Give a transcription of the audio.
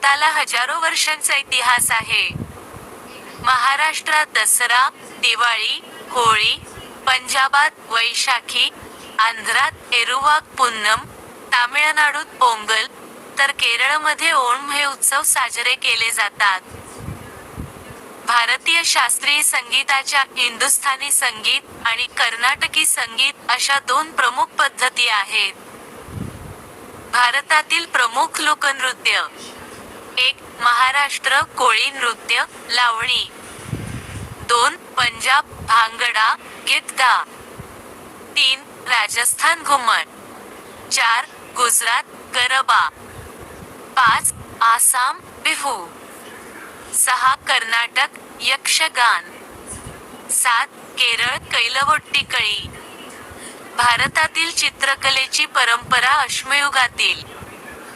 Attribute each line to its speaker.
Speaker 1: भारताला हजारो वर्षांचा इतिहास आहे. महाराष्ट्रात दसरा, दिवाळी, होळी, पंजाबात वैशाखी, आंध्रात एरुवाक पुन्नम, तामिळनाडूत पोंगल, तर केरळमध्ये ओणम हे उत्सव साजरे केले जातात. भारतीय शास्त्रीय संगीताच्या हिंदुस्थानी संगीत आणि कर्नाटकी संगीत अशा दोन प्रमुख पद्धती आहेत. भारतातील प्रमुख लोकनृत्य: 1. महाराष्ट्र कोळी नृत्य, लावणी. 2. पंजाब भांगडा, गिद्दा. 3. राजस्थान घुमट. 4. गुजरात गरबा. 5. आसाम बिहू. 6. कर्नाटक यक्षगान. 7. केरळ कैलवोट्टीकळी. भारतातील चित्रकलेची परंपरा अश्मयुगातील